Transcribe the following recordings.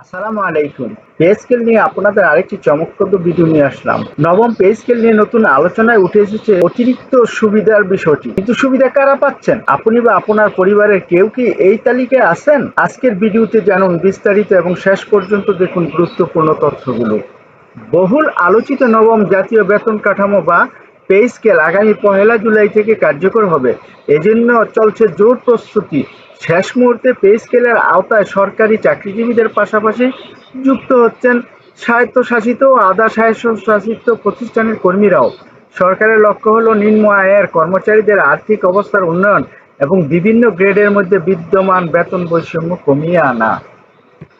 আসসালামু আলাইকুম। Pay scale নিয়ে আপনাদের আরেকটি চমকপ্রদ ভিডিও নিয়ে আসলাম। নবম পে স্কেল নিয়ে নতুন আলোচনায় উঠে এসেছে অতিরিক্ত সুবিধার বিষয়টি। কিন্তু সুবিধা কারা পাচ্ছেন? আপনি বা আপনার পরিবারের কেউ কি এই তালিকায় আছেন? আজকের ভিডিওতে জানুন বিস্তারিত এবং শেষ পর্যন্ত দেখুন গুরুত্বপূর্ণ তথ্যগুলো। বহুল আলোচিত নবম জাতীয় বেতন কাঠামো বা পে স্কেল আগামী ১লা জুলাই থেকে কার্যকর হবে। এজন্য চলছে জোর প্রস্তুতি। শেষ মুহূর্তে পে স্কেলের আওতায় সরকারি চাকরিজীবীদের পাশাপাশি যুক্ত হচ্ছেন স্বায়ত্তশাসিত ও আধা স্বায়ত্তশাসিত প্রতিষ্ঠানের কর্মীরাও। সরকারের লক্ষ্য হল নিম্ন আয়ের কর্মচারীদের আর্থিক অবস্থার উন্নয়ন এবং বিভিন্ন গ্রেডের মধ্যে বিদ্যমান বেতন বৈষম্য কমিয়ে আনা।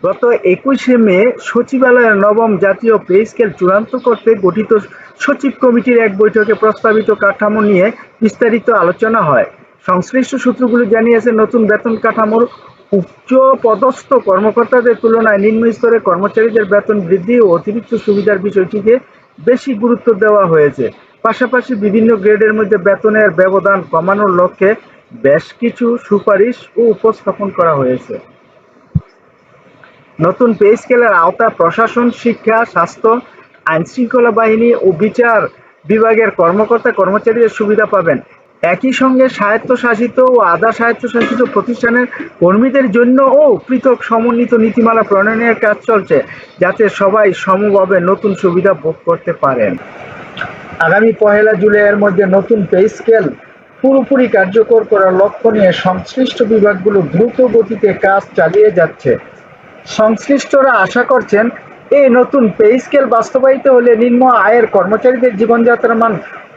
গত ২১শে মে সচিবালয়ের নবম জাতীয় পে স্কেল চূড়ান্ত করতে গঠিত সচিব কমিটির এক বৈঠকে প্রস্তাবিত কাঠামো নিয়ে বিস্তারিত আলোচনা হয়। সংশ্লিষ্ট সূত্রগুলি জানিয়েছে, নতুন বেতন কাঠামোর উচ্চ পদস্থ কর্মকর্তাদের তুলনায় নিম্ন স্তরের কর্মচারীদের বেতন বৃদ্ধি ও অতিরিক্ত সুবিধার বিষয়টিকে বেশি গুরুত্ব দেওয়া হয়েছে। পাশাপাশি বিভিন্ন গ্রেডের মধ্যে বেতনের ব্যবধান কমানোর লক্ষ্যে বেশ কিছু সুপারিশ ও উপস্থাপন করা হয়েছে। নতুন পে স্কেলের আওতায় প্রশাসন, শিক্ষা, স্বাস্থ্য, আইনশৃঙ্খলা বাহিনী ও বিচার বিভাগের কর্মকর্তা-কর্মচারীদের সুবিধা পাবেন। একই সঙ্গে স্বায়ত্তশাসিত ও আধা স্বায়ত্তশাসিত প্রতিষ্ঠানের কর্মীদের জন্যও পৃথক সমন্বিত নীতিমালা প্রণয়নের কাজ চলছে, যাতে সবাই সমভাবে নতুন সুবিধা ভোগ করতে পারেন। আগামী ১লা জুলাইয়ের মধ্যে নতুন পে স্কেল পুরোপুরি কার্যকর করার লক্ষ্য নিয়ে সংশ্লিষ্ট বিভাগগুলো দ্রুত গতিতে কাজ চালিয়ে যাচ্ছে। সংশ্লিষ্টরা আশা করছেন, এই নতুন পে স্কেল বাস্তবায়িত হলে নিম্ন আয়ের কর্মচারীদের জীবনযাত্রার মান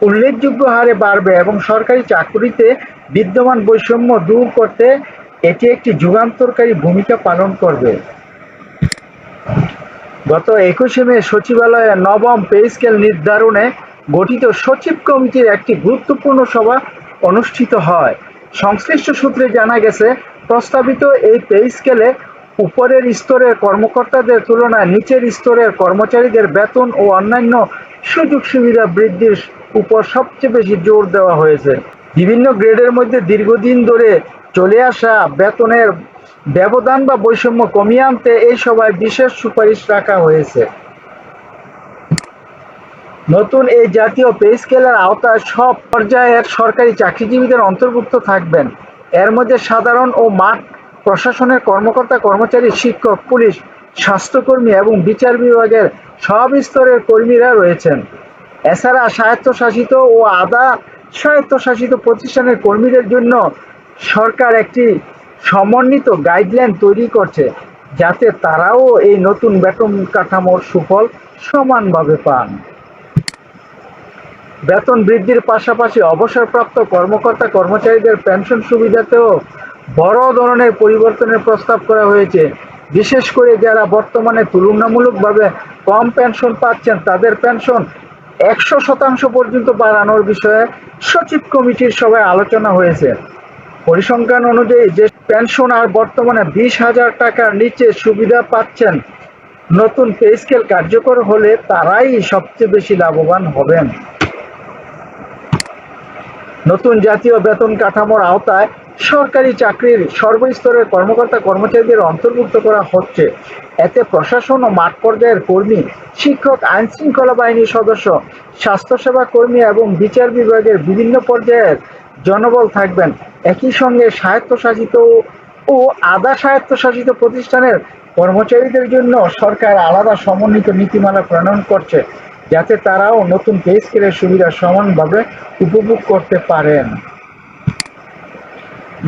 উল্লেখযোগ্য হারে বাড়বে এবং সরকারি চাকুরিতে বিদ্যমান বৈষম্য দূর করতে এটি একটি যুগান্তকারী ভূমিকা পালন করবে। গত ২১শে মে সচিবালয়ে নবম পে স্কেল নির্ধারণে গঠিত সচিব কমিটির একটি গুরুত্বপূর্ণ সভা অনুষ্ঠিত হয়। সংশ্লিষ্ট সূত্রে জানা গেছে, প্রস্তাবিত এই পে স্কেলে উপরের স্তরের কর্মকর্তাদের তুলনায় নিচের স্তরের কর্মচারীদের বেতন ও অন্যান্য সুযোগ সুবিধা বৃদ্ধির উপর সবচেয়ে বেশি জোর দেওয়া হয়েছে। বিভিন্ন গ্রেডের মধ্যে দীর্ঘদিন ধরে চলে আসা বেতনের ব্যবধান বা বৈষম্য কমিয়ে আনতে এই সভায় বিশেষ সুপারিশ রাখা হয়েছে। নতুন এই জাতীয় পে স্কেলের আওতায় সব পর্যায়ের সরকারি চাকরিজীবীদের অন্তর্ভুক্ত থাকবেন। এর মধ্যে সাধারণ ও মাঠ প্রশাসনের কর্মকর্তা-কর্মচারী, শিক্ষক, পুলিশ, স্বাস্থ্যকর্মী এবং বিচার বিভাগের সব স্তরের কর্মীরা রয়েছেন। এছাড়া স্বায়ত্তশাসিত ও আধা স্বায়ত্তশাসিত প্রতিষ্ঠানের কর্মীদের জন্য সরকার একটি সমন্বিত গাইডলাইন তৈরি করছে, যাতে তারাও এই নতুন বেতন কাঠামোর সুফল সমানভাবে পান। বেতন বৃদ্ধির পাশাপাশি অবসরপ্রাপ্ত কর্মকর্তা-কর্মচারীদের পেনশন সুবিধাতেও বড় ধরনের পরিবর্তনের প্রস্তাব করা হয়েছে। বিশেষ করে যারা বর্তমানে তুলনামূলকভাবে কম পেনশন পাচ্ছেন, তাদের পেনশন ১০০% পর্যন্ত বাড়ানোর বিষয়ে সচিব কমিটির সভায় আলোচনা হয়েছে। পরিসংখ্যান অনুযায়ী যে পেনশনার বর্তমানে ২০,০০০ টাকার নিচে সুবিধা পাচ্ছেন, নতুন পে স্কেল কার্যকর হলে তারাই সবচেয়ে বেশি লাভবান হবেন। নতুন জাতীয় বেতন কাঠামোর আওতায় সরকারি চাকরির সর্বস্তরের কর্মকর্তা-কর্মচারীদের অন্তর্ভুক্ত করা হচ্ছে। এতে প্রশাসন ও মাঠ পর্যায়ের কর্মী, শিক্ষক, আইনশৃঙ্খলা বাহিনীর সদস্য, স্বাস্থ্যসেবা কর্মী এবং বিচার বিভাগের বিভিন্ন পর্যায়ের জনবল থাকবেন। একই সঙ্গে স্বায়ত্তশাসিত ও আধা স্বায়ত্তশাসিত প্রতিষ্ঠানের কর্মচারীদের জন্য সরকার আলাদা সমন্বিত নীতিমালা প্রণয়ন করছে, যাতে তারাও নতুন পে স্কেলের সুবিধা সমানভাবে উপভোগ করতে পারেন।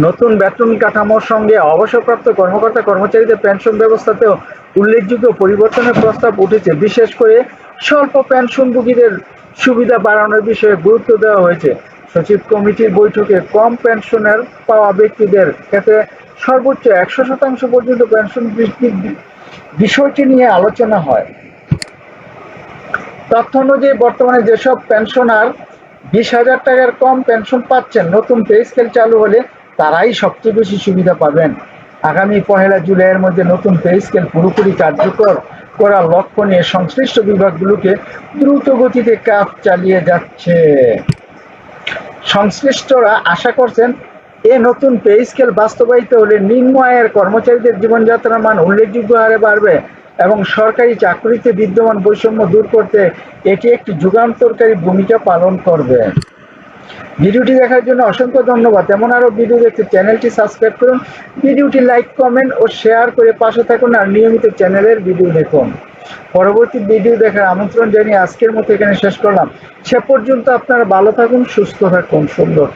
নতুন বেতন কাঠামোর সঙ্গে অবসরপ্রাপ্ত কর্মকর্তা-কর্মচারীদের পেনশন ব্যবস্থাতেও উল্লেখযোগ্য পরিবর্তনের প্রস্তাব উঠেছে। বিশেষ করে স্বল্প পেনশনভোগীদের সুবিধা বাড়ানোর বিষয়ে গুরুত্ব দেওয়া হয়েছে। সচিব কমিটির বৈঠকে কম পেনশনের পাওয়া ব্যক্তিদের ক্ষেত্রে সর্বোচ্চ ১০০% পর্যন্ত পেনশন বৃদ্ধির বিষয়টি নিয়ে আলোচনা হয়। তথ্য অনুযায়ী বর্তমানে যেসব পেনশনার ২০,০০০ টাকার কম পেনশন পাচ্ছেন, নতুন পে স্কেল চালু হলে তারাই সবচেয়ে বেশি সুবিধা পাবেন। আগামী ১লা জুলাইয়ের মধ্যে নতুন পে স্কেল পুরোপুরি কার্যকর করার লক্ষ্য নিয়ে সংশ্লিষ্ট বিভাগগুলোকে দ্রুত গতিতে কাজ চালিয়ে যাচ্ছে। সংশ্লিষ্টরা আশা করছেন, এ নতুন পে স্কেল বাস্তবায়িত হলে নিম্ন আয়ের কর্মচারীদের জীবনযাত্রার মান উল্লেখযোগ্য হারে বাড়বে এবং সরকারি চাকরিতে বিদ্যমান বৈষম্য দূর করতে এটি একটি যুগান্তকারী ভূমিকা পালন করবে। ভিডিওটি দেখার জন্য অসংখ্য ধন্যবাদ। এমন আরও ভিডিও দেখতে চ্যানেলটি সাবস্ক্রাইব করুন, ভিডিওটি লাইক, কমেন্ট ও শেয়ার করে পাশে থাকুন আর নিয়মিত চ্যানেলের ভিডিও দেখুন। পরবর্তী ভিডিও দেখার আমন্ত্রণ জানিয়ে আজকের মতো এখানে শেষ করলাম। সে পর্যন্ত আপনারা ভালো থাকুন, সুস্থ থাকুন, সুন্দর